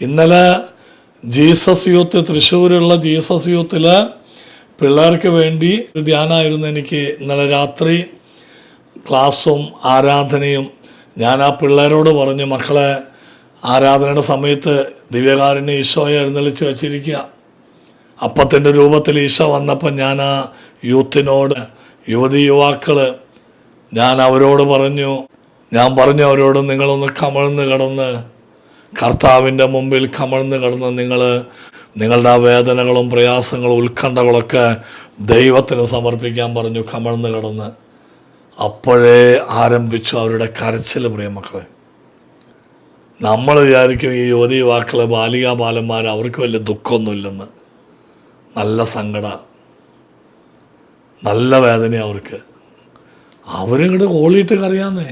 ഇന്നലെ Jesus youth, തൃശ്ശൂരുള്ള Jesus യൂത്തിൽ പിള്ളേർക്ക് വേണ്ടി ഒരു ധ്യാനമായിരുന്നു എനിക്ക് ഇന്നലെ രാത്രി. ക്ലാസ്സും ആരാധനയും. ഞാൻ ആ പിള്ളേരോട് പറഞ്ഞു, മക്കളെ, ആരാധനയുടെ സമയത്ത് ദിവ്യകാരുണ്യ ഈശോയെ എഴുന്നള്ളിച്ച് വച്ചിരിക്കുക. അപ്പത്തിൻ്റെ രൂപത്തിൽ ഈശോ വന്നപ്പോൾ ഞാൻ ആ യൂത്തിനോട്, യുവതി യുവാക്കൾ, ഞാൻ അവരോട് പറഞ്ഞു അവരോട്, നിങ്ങളൊന്ന് കമഴ്ന്ന് കിടന്ന് കർത്താവിൻ്റെ മുമ്പിൽ കമഴ്ന്ന് കിടന്ന് നിങ്ങളുടെ ആ വേദനകളും പ്രയാസങ്ങളും ഉത്കണ്ഠകളൊക്കെ ദൈവത്തിന് സമർപ്പിക്കാൻ പറഞ്ഞു. കമഴ്ന്ന് കിടന്ന് അപ്പോഴേ ആരംഭിച്ചു അവരുടെ കരച്ചിൽ. പ്രിയമക്കളെ, നമ്മൾ വിചാരിക്കും ഈ യുവതി യുവാക്കൾ, ബാലികാ ബാലന്മാർ, അവർക്ക് വലിയ ദുഃഖമൊന്നുമില്ലെന്ന്. നല്ല സങ്കട, നല്ല വേദന അവർക്ക്. അവരിങ്ങോട്ട് കോളിയിട്ട് കറിയാന്നേ,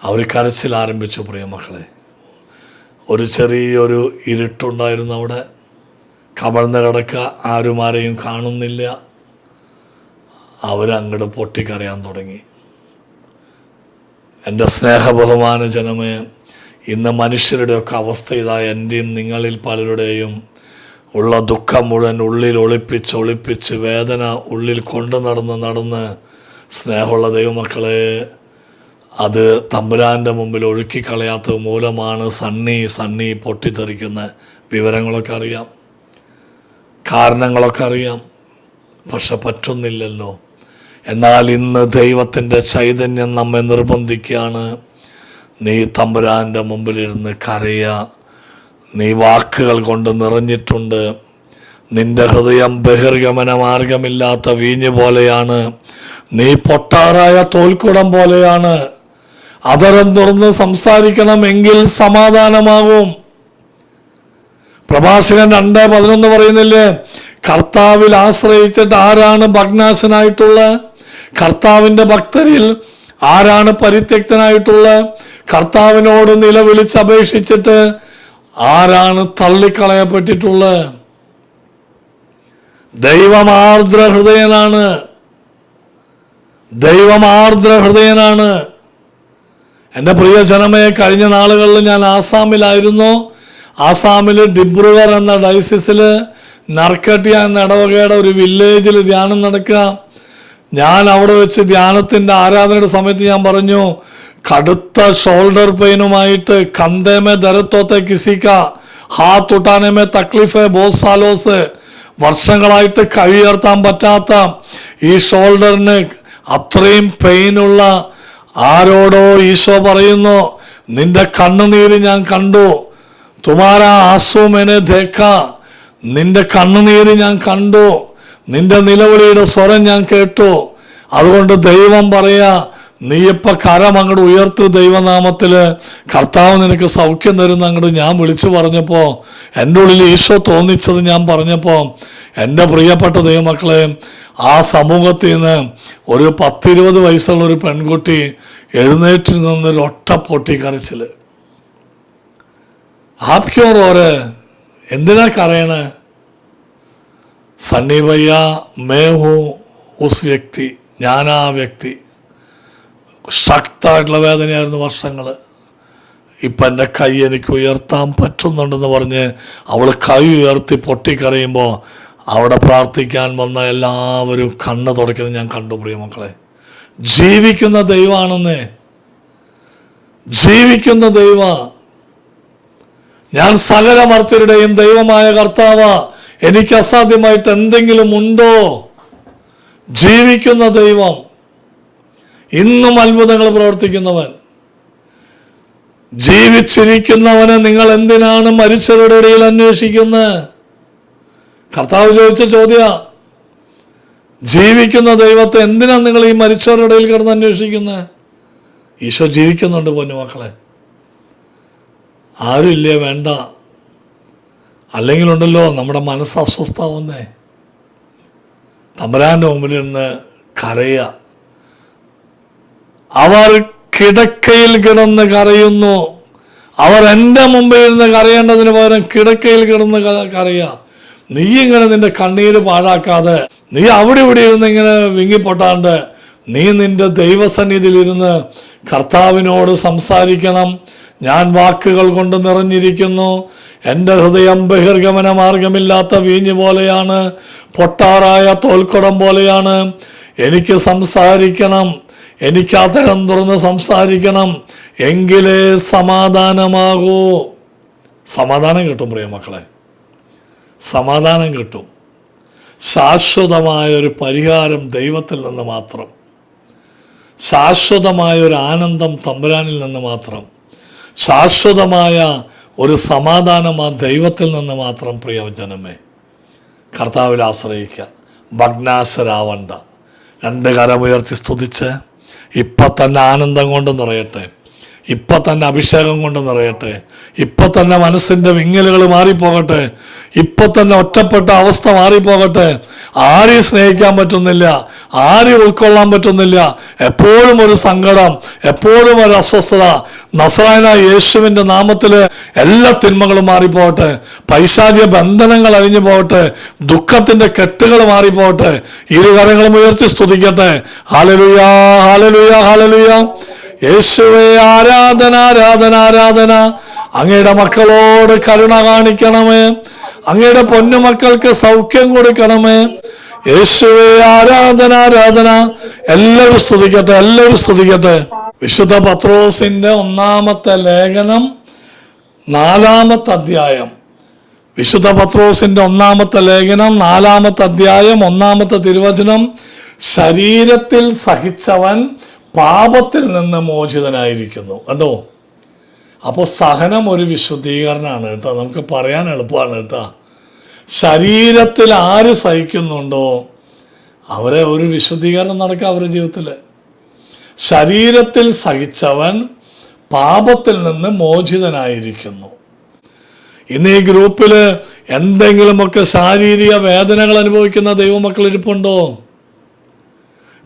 അവർ കരച്ചിൽ ആരംഭിച്ചു. പ്രിയമക്കളെ, ഒരു ചെറിയൊരു ഇരുട്ടുണ്ടായിരുന്നു അവിടെ. കമഴ്ന്ന് കിടക്കുക, ആരുമാരെയും കാണുന്നില്ല. അവരങ്ങോട്ട് പൊട്ടിക്കരയാൻ തുടങ്ങി. എൻ്റെ സ്നേഹബഹുമാന ജനമേ, ഇന്ന് മനുഷ്യരുടെയൊക്കെ അവസ്ഥ ഇതാ. എൻ്റെയും നിങ്ങളിൽ പലരുടെയും ഉള്ള ദുഃഖം മുഴുവൻ ഉള്ളിൽ ഒളിപ്പിച്ച് വേദന ഉള്ളിൽ കൊണ്ടു നടന്ന് സ്നേഹമുള്ള ദൈവമക്കളെ, അത് തമ്പുരാൻ്റെ മുമ്പിൽ ഒഴുക്കിക്കളയാത്തത് മൂലമാണ് സണ്ണി പൊട്ടിത്തെറിക്കുന്ന വിവരങ്ങളൊക്കെ അറിയാം, കാരണങ്ങളൊക്കെ അറിയാം. പക്ഷെ പറ്റുന്നില്ലല്ലോ. എന്നാൽ ഇന്ന് ദൈവത്തിൻ്റെ ചൈതന്യം നമ്മെ നിർബന്ധിക്കുകയാണ്. നീ തമ്പുരാൻ്റെ മുമ്പിലിരുന്ന് കരയുക. നീ വാക്കുകൾ കൊണ്ട് നിറഞ്ഞിട്ടുണ്ട്. നിന്റെ ഹൃദയം ബഹിർഗമന മാർഗമില്ലാത്ത വീഞ്ഞ് പോലെയാണ്. നീ പൊട്ടാറായ തോൽക്കുടം പോലെയാണ്. അതരം തുറന്ന് സംസാരിക്കണമെങ്കിൽ സമാധാനമാകും. പ്രഭാഷകൻ 2:11 പറയുന്നില്ലേ, കർത്താവിൽ ആശ്രയിച്ചിട്ട് ആരാണ് ഭഗ്നാശനായിട്ടുള്ളത്? കർത്താവിൻ്റെ ഭക്തരിൽ ആരാണ് പരിത്യക്തനായിട്ടുള്ളത്? കർത്താവിനോട് നിലവിളിച്ചപേക്ഷിച്ചിട്ട് ആരാണ് തള്ളിക്കളയപ്പെട്ടിട്ടുള്ളത്? ദൈവം ആർദ്ര ഹൃദയനാണ്. എൻ്റെ പ്രിയ ജനമേ, കഴിഞ്ഞ നാളുകളിൽ ഞാൻ ആസാമിലായിരുന്നു. ആസാമിൽ ഡിബ്രുഗർ എന്ന ഡയസിസിൽ നർക്കട്ടിയ എന്ന ഇടവകയുടെ ഒരു വില്ലേജിൽ ധ്യാനം നടക്കുക. ഞാൻ അവിടെ വെച്ച് ധ്യാനത്തിൻ്റെ ആരാധനയുടെ സമയത്ത് ഞാൻ പറഞ്ഞു, കടുത്ത ഷോൾഡർ പെയിനുമായിട്ട് കന്തേമേ ദരത്തോത്തെ കിസിക്ക ഹാത്ത് ഉട്ടാനേമേ തക്ലീഫ് ബോസ് സാലോസ്, വർഷങ്ങളായിട്ട് കൈ ഉയർത്താൻ പറ്റാത്ത ഈ ഷോൾഡറിന് അത്രയും പെയിനുള്ള ആരോടോ ഈശോ പറയുന്നു, നിന്റെ കണ്ണുനീര് ഞാൻ കണ്ടു. തുമാരാ ആസു മെനെ ദേഖ, നിന്റെ കണ്ണുനീര് ഞാൻ കണ്ടു. നിന്റെ നിലവിളിയുടെ സ്വരം ഞാൻ കേട്ടു. അതുകൊണ്ട് ദൈവം പറയാ, നീ ഇപ്പം കരം അങ്ങോട്ട് ഉയർത്തു ദൈവനാമത്തിൽ. കർത്താവ് നിനക്ക് സൗഖ്യം തരുന്ന അങ്ങോട്ട് ഞാൻ വിളിച്ചു പറഞ്ഞപ്പോൾ, എൻ്റെ ഉള്ളിൽ ഈശോ തോന്നിച്ചത് ഞാൻ പറഞ്ഞപ്പോൾ, എൻ്റെ പ്രിയപ്പെട്ട ദൈവമക്കളെ, ആ സമൂഹത്തിൽ നിന്ന് ഒരു 10-20 വയസ്സുള്ള ഒരു പെൺകുട്ടി എഴുന്നേറ്റ് നിന്നൊരു ഒറ്റ പൊട്ടിക്കരച്ചിൽ. ആപ്ക്യോ റോരെ, എന്തിനാ കരയണേ? സണ്ണി ഭയ്യ മേ ഹൂ ഉസ് വ്യക്തി, ഞാനാ വ്യക്തി. ശക്തമായിട്ടുള്ള വേദനയായിരുന്നു വർഷങ്ങൾ. ഇപ്പം എൻ്റെ കൈ എനിക്ക് ഉയർത്താൻ പറ്റുന്നുണ്ടെന്ന് പറഞ്ഞ് അവൾ കൈ ഉയർത്തി പൊട്ടിക്കരയുമ്പോൾ അവിടെ പ്രാർത്ഥിക്കാൻ വന്ന എല്ലാവരും കണ്ണ് തുടയ്ക്കുന്നത് ഞാൻ കണ്ടു. പ്രിയമക്കളെ, ജീവിക്കുന്ന ദൈവമാണെന്നേ, ജീവിക്കുന്ന ദൈവ. ഞാൻ സകല മർത്യരുടെയും ദൈവമായ കർത്താവ, എനിക്ക് അസാധ്യമായിട്ട് എന്തെങ്കിലും ഉണ്ടോ? ജീവിക്കുന്ന ദൈവം, ഇന്നും അത്ഭുതങ്ങൾ പ്രവർത്തിക്കുന്നവൻ, ജീവിച്ചിരിക്കുന്നവനെ നിങ്ങൾ എന്തിനാണ് മരിച്ചവരുടെ ഇടയിൽ അന്വേഷിക്കുന്നത്? കർത്താവ് ചോദിച്ച ചോദ്യ, ജീവിക്കുന്ന ദൈവത്തെ എന്തിനാണ് നിങ്ങൾ ഈ മരിച്ചവരുടെ ഇടയിൽ കിടന്ന് അന്വേഷിക്കുന്നത്? ഈശോ ജീവിക്കുന്നുണ്ട് പൊന്നുമക്കളെ. ആരും ഇല്ലേ? വേണ്ട. അല്ലെങ്കിലുണ്ടല്ലോ നമ്മുടെ മനസ്സ് അസ്വസ്ഥാവുന്നേ. തമ്പുരാൻ്റെ മുമ്പിൽ നിന്ന് കരയുക. അവർ കിടക്കയിൽ കിടന്ന് കരയുന്നു. അവർ എൻ്റെ മുമ്പിൽ ഇരുന്ന് കരയേണ്ടതിന് പകരം കിടക്കയിൽ കിടന്ന് കരയുക. നീ ഇങ്ങനെ നിന്റെ കണ്ണീര് പാഴാക്കാതെ, നീ അവിടെ ഇവിടെ ഇരുന്ന് ഇങ്ങനെ വിങ്ങിപ്പൊട്ടാണ്ട്, നീ നിന്റെ ദൈവസന്നിധിയിലിരുന്ന് കർത്താവിനോട് സംസാരിക്കണം. ഞാൻ വാക്കുകൾ കൊണ്ട് നിറഞ്ഞിരിക്കുന്നു. എൻ്റെ ഹൃദയം ബഹിർഗമന മാർഗമില്ലാത്ത വീഞ്ഞ് പോലെയാണ്, പൊട്ടാറായ തോൽക്കുടം പോലെയാണ്. എനിക്ക് സംസാരിക്കണം, എനിക്ക് അതരം തുറന്ന് സംസാരിക്കണം, എങ്കിലേ സമാധാനമാകൂ. സമാധാനം കിട്ടും പ്രിയ മക്കളെ, സമാധാനം കിട്ടും. ശാശ്വതമായൊരു പരിഹാരം ദൈവത്തിൽ നിന്ന് മാത്രം, ശാശ്വതമായൊരു ആനന്ദം തമ്പുരാനിൽ നിന്ന് മാത്രം, ശാശ്വതമായ ഒരു സമാധാനം ആ ദൈവത്തിൽ നിന്ന് മാത്രം. പ്രിയജനമേ, കർത്താവിൽ ആശ്രയിക്കുക, ഭഗ്നാശരാവണ്ട. 2 കരമുയർത്തി സ്തുതിച്ച് ഇപ്പം തന്നെ ആനന്ദം കൊണ്ട് നിറയട്ടെ, ഇപ്പം തന്നെ അഭിഷേകം കൊണ്ട് നിറയട്ടെ, ഇപ്പം തന്നെ മനസ്സിൻ്റെ വിങ്ങലുകൾ മാറിപ്പോകട്ടെ, ഇപ്പം തന്നെ ഒറ്റപ്പെട്ട അവസ്ഥ മാറിപ്പോകട്ടെ. ആരെയും സ്നേഹിക്കാൻ പറ്റുന്നില്ല, ആരെയും ഉൾക്കൊള്ളാൻ പറ്റുന്നില്ല, എപ്പോഴും ഒരു സങ്കടം, എപ്പോഴും ഒരു അസ്വസ്ഥത. നസ്രായനായ യേശുവിൻ്റെ നാമത്തിൽ എല്ലാ തിന്മകളും മാറിപ്പോകട്ടെ, പൈശാചിക ബന്ധനങ്ങൾ അഴിഞ്ഞു പോകട്ടെ, ദുഃഖത്തിൻ്റെ കെട്ടുകൾ മാറിപ്പോകട്ടെ. ഇരുകരങ്ങളും ഉയർത്തി സ്തുതിക്കട്ടെ. Hallelujah, hallelujah, hallelujah. യേശുവേ, ആരാധന, ആരാധന, ആരാധന. അങ്ങയുടെ മക്കളോട് കരുണ കാണിക്കണമേ, അങ്ങയുടെ പൊന്നുമക്കൾക്ക് സൗഖ്യം കൊടുക്കണമേ. യേശുവേ, ആരാധന, ആരാധന. എല്ലാവരും സ്തുതിക്കട്ടെ, എല്ലാവരും സ്തുതിക്കട്ടെ. വിശുദ്ധ പത്രോസിന്റെ 1-ാമത്തെ ലേഖനം 4-ാമത്തെ അധ്യായം. വിശുദ്ധ പത്രോസിന്റെ 1-ാമത്തെ ലേഖനം 4-ാമത്തെ അധ്യായം 1-ാമത്തെ തിരുവചനം. ശരീരത്തിൽ സഹിച്ചവൻ പാപത്തിൽ നിന്ന് മോചിതനായിരിക്കുന്നു. കണ്ടോ? അപ്പോൾ സഹനം ഒരു വിശുദ്ധീകരണമാണ് കേട്ടോ, നമുക്ക് പറയാൻ എളുപ്പമാണ് കേട്ടോ. ശരീരത്തിൽ ആര് സഹിക്കുന്നുണ്ടോ അവരെ ഒരു വിശുദ്ധീകരണം നടക്കുക അവരുടെ ജീവിതത്തിൽ. ശരീരത്തിൽ സഹിച്ചവൻ പാപത്തിൽ നിന്ന് മോചിതനായിരിക്കുന്നു. ഇന്ന് ഈ ഗ്രൂപ്പിൽ എന്തെങ്കിലുമൊക്കെ ശാരീരിക വേദനകൾ അനുഭവിക്കുന്ന ദൈവമക്കൾ ഇരിപ്പുണ്ടോ?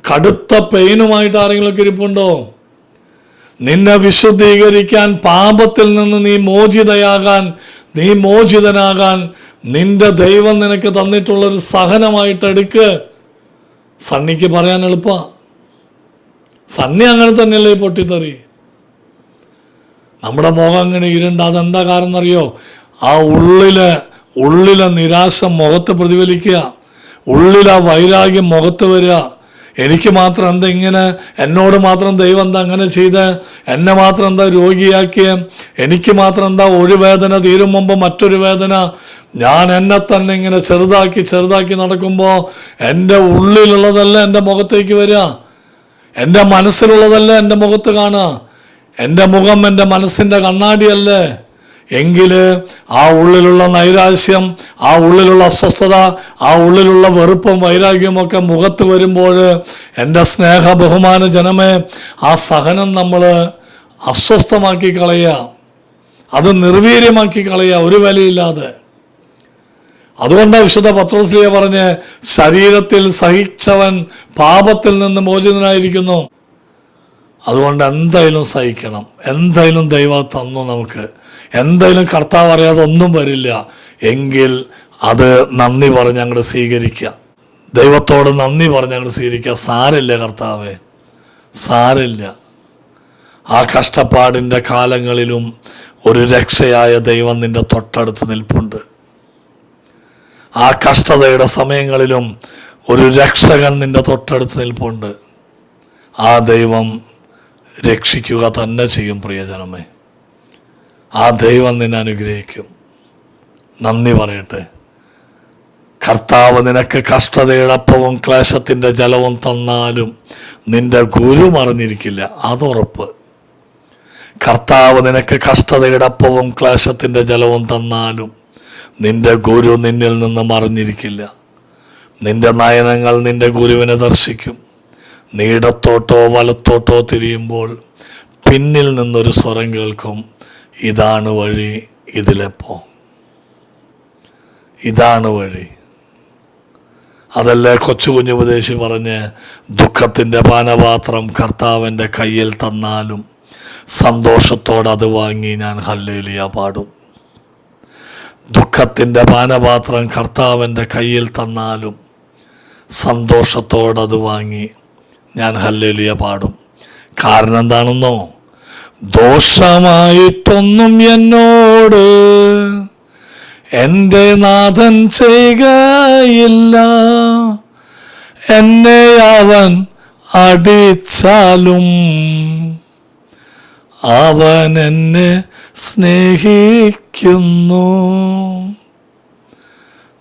കടുത്ത പെയിനുമായിട്ട് ആരെങ്കിലുമൊക്കെ ഇരിപ്പുണ്ടോ? നിന്നെ വിശുദ്ധീകരിക്കാൻ, പാപത്തിൽ നിന്ന് നീ മോചിതയാകാൻ, നീ മോചിതനാകാൻ നിന്റെ ദൈവം നിനക്ക് തന്നിട്ടുള്ളൊരു സഹനമായിട്ട് എടുക്ക്. സണ്ണിക്ക് പറയാൻ എളുപ്പമാണ്, സണ്ണി അങ്ങനെ തന്നെയല്ലേ പൊട്ടിത്തെറി. നമ്മുടെ മുഖം അങ്ങനെ ഇരുണ്ട്, അതെന്താ കാരണം എന്നറിയോ? ആ ഉള്ളിലെ നിരാശ മുഖത്ത് പ്രതിഫലിക്കുക, ഉള്ളിലെ വൈരാഗ്യം മുഖത്ത് വരിക. എനിക്ക് മാത്രം എന്താ ഇങ്ങനെ, എന്നോട് മാത്രം ദൈവം എന്താ അങ്ങനെ ചെയ്ത്, എന്നെ മാത്രം എന്താ രോഗിയാക്കിയ, എനിക്ക് മാത്രം എന്താ ഒരു വേദന തീരും മുമ്പ് മറ്റൊരു വേദന. ഞാൻ എന്നെ തന്നെ ഇങ്ങനെ ചെറുതാക്കി നടക്കുമ്പോൾ എൻ്റെ ഉള്ളിലുള്ളതല്ല എൻ്റെ മുഖത്തേക്ക് വരിക, എൻ്റെ മനസ്സിലുള്ളതല്ല എൻ്റെ മുഖത്ത് കാണുക. എൻ്റെ മുഖം എൻ്റെ മനസ്സിൻ്റെ കണ്ണാടിയല്ലേ. എങ്കിൽ ആ ഉള്ളിലുള്ള നൈരാശ്യം, ആ ഉള്ളിലുള്ള അസ്വസ്ഥത, ആ ഉള്ളിലുള്ള വെറുപ്പും വൈരാഗ്യമൊക്കെ മുഖത്ത് വരുമ്പോൾ എൻ്റെ സ്നേഹ ബഹുമാന ജനമേ, ആ സഹനം നമ്മൾ അസ്വസ്ഥമാക്കി കളയുക, അത് നിർവീര്യമാക്കി കളയുക, ഒരു വിലയില്ലാതെ. അതുകൊണ്ടാണ് വിശുദ്ധ പത്രോസ്ലീഹ പറഞ്ഞ് ശരീരത്തിൽ സഹിച്ചവൻ പാപത്തിൽ നിന്ന് മോചിതനായിരിക്കുന്നു. അതുകൊണ്ട് എന്തായാലും സഹിക്കണം, എന്തായാലും ദൈവം തന്നു നമുക്ക്, എന്തായാലും കർത്താവ് അറിയാതെ ഒന്നും വരില്ല. എങ്കിൽ അത് നന്ദി പറഞ്ഞ് അങ്ങോട്ട് സ്വീകരിക്കുക, ദൈവത്തോട് നന്ദി പറഞ്ഞ് അങ്ങോട്ട് സ്വീകരിക്കുക. സാരില്ല കർത്താവേ, സാരില്ല. ആ കഷ്ടപ്പാടിൻ്റെ കാലങ്ങളിലും ഒരു രക്ഷയായ ദൈവം നിൻ്റെ തൊട്ടടുത്ത് നിൽപ്പുണ്ട്. ആ കഷ്ടതയുടെ സമയങ്ങളിലും ഒരു രക്ഷകൻ നിൻ്റെ തൊട്ടടുത്ത് നിൽപ്പുണ്ട്. ആ ദൈവം രക്ഷിക്കുക തന്നെ ചെയ്യും പ്രിയജനമേ. ആ ദൈവം നിന്നെ അനുഗ്രഹിക്കും. നന്ദി പറയട്ടെ. കർത്താവ് നിനക്ക് കഷ്ടതയുടെ അപ്പവും ക്ലേശത്തിൻ്റെ ജലവും തന്നാലും നിന്റെ ഗുരു മറന്നിരിക്കില്ല, അതുറപ്പ്. കർത്താവ് നിനക്ക് കഷ്ടതയുടെ അപ്പവും ക്ലേശത്തിൻ്റെ ജലവും തന്നാലും നിന്റെ ഗുരു നിന്നിൽ നിന്ന് മറഞ്ഞിരിക്കില്ല. നിന്റെ നയനങ്ങൾ നിന്റെ ഗുരുവിനെ ദർശിക്കും. നീ ഇടത്തോട്ടോ വലത്തോട്ടോ തിരിയുമ്പോൾ പിന്നിൽ നിന്നൊരു സ്വരം കേൾക്കും, ഇതാണ് വഴി, ഇതിലെപ്പോ, ഇതാണ് വഴി. അതല്ലേ കൊച്ചു കുഞ്ഞുപദേശി പറഞ്ഞ്, ദുഃഖത്തിൻ്റെ പാനപാത്രം കർത്താവിൻ്റെ കയ്യിൽ തന്നാലും സന്തോഷത്തോടെ അത് വാങ്ങി ഞാൻ ഹല്ലേലൂയ പാടും. ദുഃഖത്തിൻ്റെ പാനപാത്രം കർത്താവിൻ്റെ കയ്യിൽ തന്നാലും സന്തോഷത്തോടെ അത് വാങ്ങി ഞാൻ ഹല്ലേലൂയ പാടും. കാരണം എന്താണെന്നോ? ദോഷമായിട്ടൊന്നും എന്നോട് എൻ്റെ നാഥൻ ചെയ്യുകയില്ല. എന്നെ അവൻ അടിച്ചാലും അവൻ എന്നെ സ്നേഹിക്കുന്നു.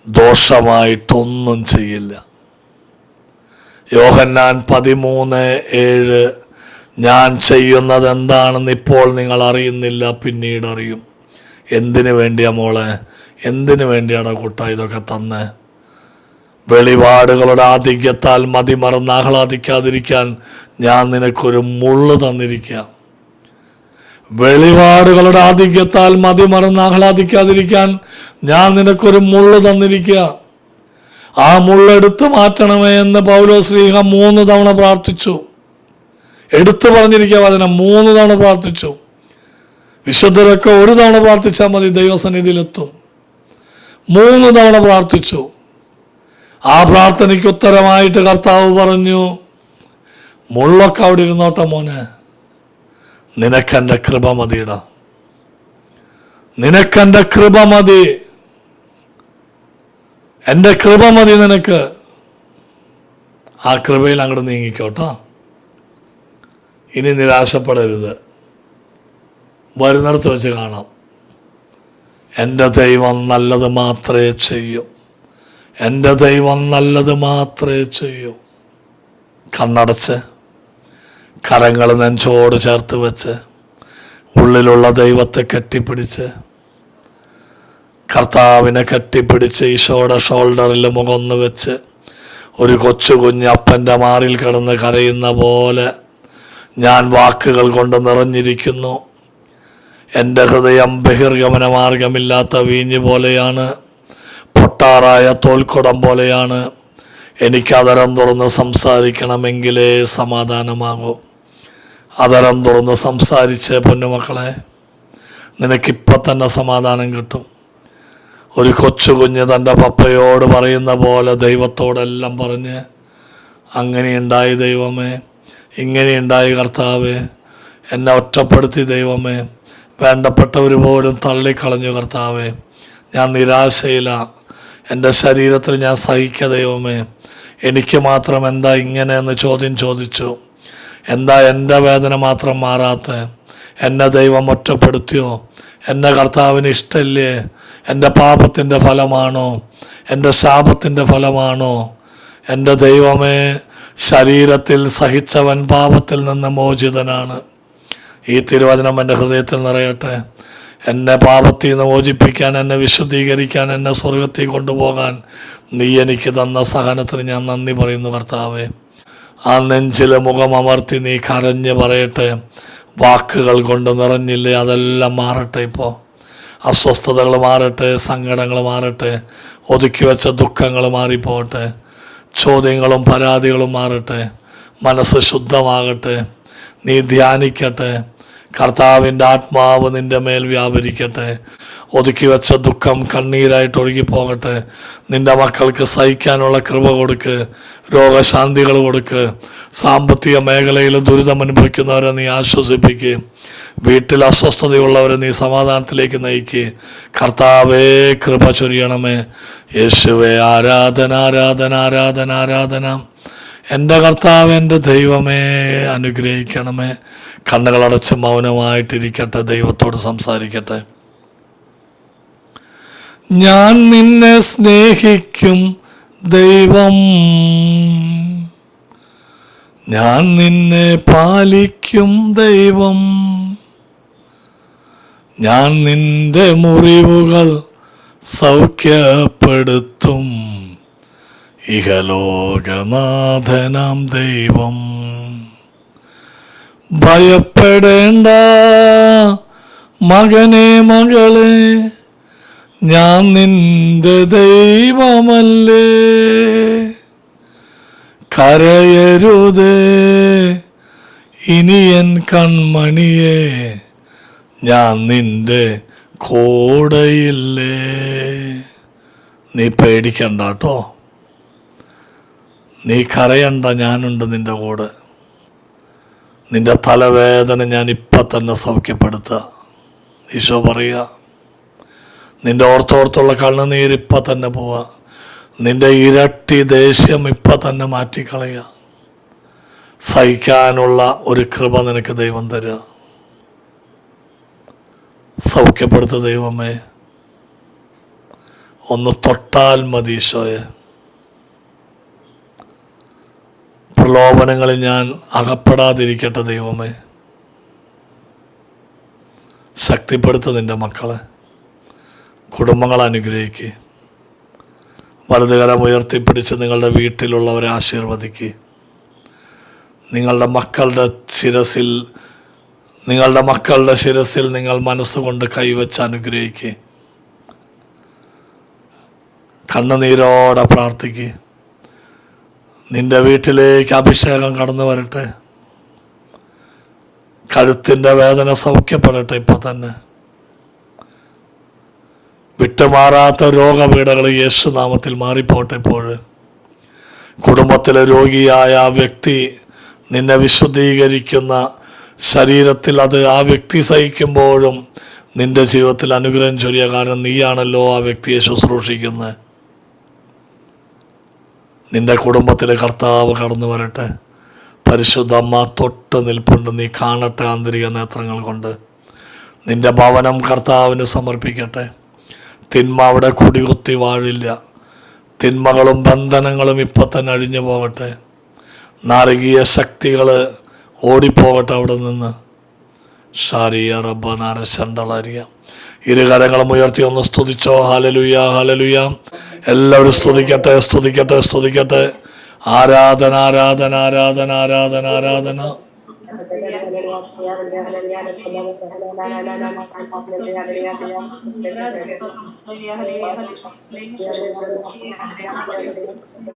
ദോഷമായിട്ടൊന്നും ചെയ്യില്ല. യോഹന്നാൻ 13:7 ഞാൻ ചെയ്യുന്നത് എന്താണെന്ന് ഇപ്പോൾ നിങ്ങൾ അറിയുന്നില്ല, പിന്നീട് അറിയും. എന്തിനു വേണ്ടിയാ മോളെ, എന്തിനു വേണ്ടിയാണ് കുട്ട ഇതൊക്കെ തന്നെ? വെളിപാടുകളുടെ ആധിക്യത്താൽ മതിമറന്ന് ആഹ്ലാദിക്കാതിരിക്കാൻ ഞാൻ നിനക്കൊരു മുള്ള് തന്നിരിക്കുക. വെളിപാടുകളുടെ ആധിക്യത്താൽ മതിമറന്ന് ആഹ്ലാദിക്കാതിരിക്കാൻ ഞാൻ നിനക്കൊരു മുള്ള് തന്നിരിക്കുക. ആ മുള്ളെടുത്ത് മാറ്റണമേ എന്ന് പൗലോസ്ലീഹ 3 തവണ പ്രാർത്ഥിച്ചു. എടുത്തു പറഞ്ഞിരിക്കുക വചനം, 3 തവണ പ്രാർത്ഥിച്ചു. വിശുദ്ധരൊക്കെ 1 തവണ പ്രാർത്ഥിച്ചാൽ മതി, ദൈവസന്നിധിയിലെത്തും. 3 തവണ പ്രാർത്ഥിച്ചു. ആ പ്രാർത്ഥനയ്ക്ക് ഉത്തരമായിട്ട് കർത്താവ് പറഞ്ഞു, മുള്ളൊക്കെ അവിടെ ഇരുന്നോട്ടെ മോനെ, നിനക്കെൻ്റെ കൃപ മതിയിട, നിനക്കെൻ്റെ കൃപ മതി, എൻ്റെ കൃപ മതി നിനക്ക്. ആ കൃപയിൽ അങ്ങോട്ട് നീങ്ങിക്കോട്ടോ. ഇനി നിരാശപ്പെടരുത്. വരുന്നിടത്ത് വെച്ച് കാണാം. എൻ്റെ ദൈവം നല്ലത് മാത്രമേ ചെയ്യൂ. എൻ്റെ ദൈവം നല്ലത് മാത്രമേ ചെയ്യൂ. കണ്ണടച്ച് കരങ്ങൾ നെഞ്ചോട് ചേർത്ത് വെച്ച് ഉള്ളിലുള്ള ദൈവത്തെ കെട്ടിപ്പിടിച്ച്, കർത്താവിനെ കെട്ടിപ്പിടിച്ച് ഈശോയുടെ ഷോൾഡറിൽ മുഖമൊന്ന് വെച്ച് ഒരു കൊച്ചു കുഞ്ഞ് അപ്പൻ്റെ മാറിൽ കിടന്ന് കരയുന്ന പോലെ ഞാൻ വാക്കുകൾ കൊണ്ട് നിറഞ്ഞിരിക്കുന്നു. എൻ്റെ ഹൃദയം ബഹിർഗമന മാർഗമില്ലാത്ത വീഞ്ഞ് പോലെയാണ്, പൊട്ടാറായ തോൽക്കുടം പോലെയാണ്. എനിക്ക് അതരം തുറന്ന് സംസാരിക്കണമെങ്കിലേ സമാധാനമാകൂ. അതരം തുറന്ന് സംസാരിച്ച് പൊന്നുമക്കളെ, നിനക്കിപ്പം തന്നെ സമാധാനം കിട്ടും. ഒരു കൊച്ചു കുഞ്ഞ് തൻ്റെ പപ്പയോട് പറയുന്ന പോലെ ദൈവത്തോടെല്ലാം പറഞ്ഞ്, അങ്ങനെയുണ്ടായി ദൈവമേ, ഇങ്ങനെയുണ്ടായി കർത്താവേ, എന്നെ ഒറ്റപ്പെടുത്തി ദൈവമേ, വേണ്ടപ്പെട്ടവർ പോലും തള്ളിക്കളഞ്ഞു കർത്താവേ, ഞാൻ നിരാശയിലാണ്, എൻ്റെ ശരീരത്തിൽ ഞാൻ സഹിക്കുക ദൈവമേ, എനിക്ക് മാത്രം എന്താ ഇങ്ങനെയെന്ന് ചോദ്യം ചോദിച്ചു. എന്താ എൻ്റെ വേദന മാത്രം മാറാത്ത? എന്നെ ദൈവം ഒറ്റപ്പെടുത്തിയോ? എന്നെ കർത്താവിന് ഇഷ്ടമില്ലേ? എൻ്റെ പാപത്തിൻ്റെ ഫലമാണോ? എൻ്റെ ശാപത്തിൻ്റെ ഫലമാണോ? എൻ്റെ ദൈവമേ, ശരീരത്തിൽ സഹിച്ചവൻ പാപത്തിൽ നിന്ന് മോചിതനാണ്. ഈ തിരുവചനം എൻ്റെ ഹൃദയത്തിൽ നിറയട്ടെ. എന്നെ പാപത്തിൽ നിന്ന് മോചിപ്പിക്കാൻ, എന്നെ വിശുദ്ധീകരിക്കാൻ, എന്നെ സ്വർഗത്തിൽ കൊണ്ടുപോകാൻ നീ എനിക്ക് തന്ന സഹനത്തിന് ഞാൻ നന്ദി പറയുന്നു കർത്താവേ. ആ നെഞ്ചിലെ മുഖം അമർത്തി നീ കരഞ്ഞ് പറയട്ടെ, വാക്കുകൾ കൊണ്ട് നിറഞ്ഞില്ലേ, അതെല്ലാം മാറട്ടെ. ഇപ്പോൾ അസ്വസ്ഥതകൾ മാറട്ടെ, സങ്കടങ്ങൾ മാറട്ടെ, ഒതുക്കി വെച്ച ദുഃഖങ്ങൾ മാറിപ്പോകട്ടെ, ചോദ്യങ്ങളും പരാതികളും മാറട്ടെ, മനസ്സ് ശുദ്ധമാകട്ടെ, നീ ധ്യാനിക്കട്ടെ, കർത്താവിൻ്റെ ആത്മാവ് നിൻ്റെ മേൽ വ്യാപരിക്കട്ടെ. ഒതുക്കി വെച്ച ദുഃഖം കണ്ണീരായിട്ട് ഒഴുകിപ്പോകട്ടെ. നിൻ്റെ മക്കൾക്ക് സഹിക്കാനുള്ള കൃപ കൊടുക്ക്, രോഗശാന്തികൾ കൊടുക്ക്. സാമ്പത്തിക മേഖലയിൽ ദുരിതം അനുഭവിക്കുന്നവരെ നീ ആശ്വസിപ്പിക്കുക. വീട്ടിൽ അസ്വസ്ഥതയുള്ളവരെ നീ സമാധാനത്തിലേക്ക് നയിക്കുക. കർത്താവേ, കൃപ ചൊരിയണമേ. യേശുവേ, ആരാധന ആരാധന ആരാധന ആരാധന. എൻ്റെ കർത്താവ്, എൻ്റെ ദൈവമേ, അനുഗ്രഹിക്കണമേ. കണ്ണുകളടച്ച് മൗനമായിട്ടിരിക്കട്ടെ, ദൈവത്തോട് സംസാരിക്കട്ടെ. ഞാൻ നിന്നെ സ്നേഹിക്കും ദൈവം, ഞാൻ നിന്നെ പാലിക്കും ദൈവം, ഞാൻ നിന്റെ മുറിവുകൾ സൗഖ്യപ്പെടുത്തും ഇഹലോകനാഥനാം ദൈവം. ഭയപ്പെടേണ്ട മകനെ മകളെ, ഞാൻ നിന്റെ ദൈവമല്ലേ. കരയരുതേ ഇനി എൻ കൺമണിയെ, ഞാൻ നിന്റെ കൂടെയില്ലേ. നീ പേടിക്കണ്ട കേട്ടോ, നീ കരയണ്ട, ഞാനുണ്ട് നിന്റെ കൂടെ. നിന്റെ തലവേദന ഞാൻ ഇപ്പം തന്നെ സൗഖ്യപ്പെടുത്തുക. ഈശോ പറയുക, നിന്റെ ഓർത്തോർത്തുള്ള കണ്ണുനീര് ഇപ്പം തന്നെ പോവുക. നിന്റെ ഇരട്ടി ദേഷ്യം ഇപ്പം തന്നെ മാറ്റിക്കളയുക. സഹിക്കാനുള്ള ഒരു കൃപ നിനക്ക് ദൈവം തരിക. സൗഖ്യപ്പെടുത്ത ദൈവമേ, ഒന്ന് തൊട്ടാൽ മതി ഈശോയെ. പ്രലോഭനങ്ങളിൽ ഞാൻ അകപ്പെടാതിരിക്കട്ടെ ദൈവമേ. ശക്തിപ്പെടുത്ത നിൻ്റെ മക്കളെ, കുടുംബങ്ങളെ അനുഗ്രഹിക്കുക. വലതുകരം ഉയർത്തിപ്പിടിച്ച് നിങ്ങളുടെ വീട്ടിലുള്ളവരെ ആശീർവദിക്കുക. നിങ്ങളുടെ മക്കളുടെ ശിരസിൽ നിങ്ങൾ മനസ്സുകൊണ്ട് കൈവച്ച് അനുഗ്രഹിക്കുക. കണ്ണുനീരോടെ പ്രാർത്ഥിക്കുക. നിന്റെ വീട്ടിലേക്ക് അഭിഷേകം കടന്നു വരട്ടെ. കഴുത്തിൻ്റെ വേദന സൗഖ്യപ്പെടട്ടെ ഇപ്പം തന്നെ. വിട്ടുമാറാത്ത രോഗപീഠകൾ യേശുനാമത്തിൽ മാറിപ്പോട്ടെ. ഇപ്പോൾ കുടുംബത്തിലെ രോഗിയായ ആ വ്യക്തി നിന്നെ വിശുദ്ധീകരിക്കുന്ന ശരീരത്തിൽ അത് ആ വ്യക്തി സഹിക്കുമ്പോഴും നിന്റെ ജീവിതത്തിൽ അനുഗ്രഹം ചൊരിയ. കാരണം നീയാണല്ലോ ആ വ്യക്തിയെ ശുശ്രൂഷിക്കുന്നത്. നിന്റെ കുടുംബത്തിലെ കർത്താവ് കടന്നു വരട്ടെ. പരിശുദ്ധ അമ്മ തൊട്ട് നിൽപ്പുണ്ട്. നീ കാണട്ടെ ആന്തരിക നേത്രങ്ങൾ കൊണ്ട്. നിന്റെ ഭവനം കർത്താവിന് സമർപ്പിക്കട്ടെ. തിന്മ അവിടെ കുടികുത്തി വാഴില്ല. തിന്മകളും ബന്ധനങ്ങളും ഇപ്പം തന്നെ അഴിഞ്ഞു പോകട്ടെ. നാരകീയ ശക്തികൾ ഓടിപ്പോകട്ടെ അവിടെ നിന്ന്. ഷാരിയ റബ്ബ നാരശണ്ടളറിയ. ഇരുകരങ്ങളും ഉയർത്തി ഒന്ന് സ്തുതിച്ചോ. Hallelujah, hallelujah. എല്ലാവരും സ്തുതിക്കട്ടെ, സ്തുതിക്കട്ടെ, സ്തുതിക്കട്ടെ. ആരാധന, ആരാധന, ആരാധന, ആരാധന, ആരാധന.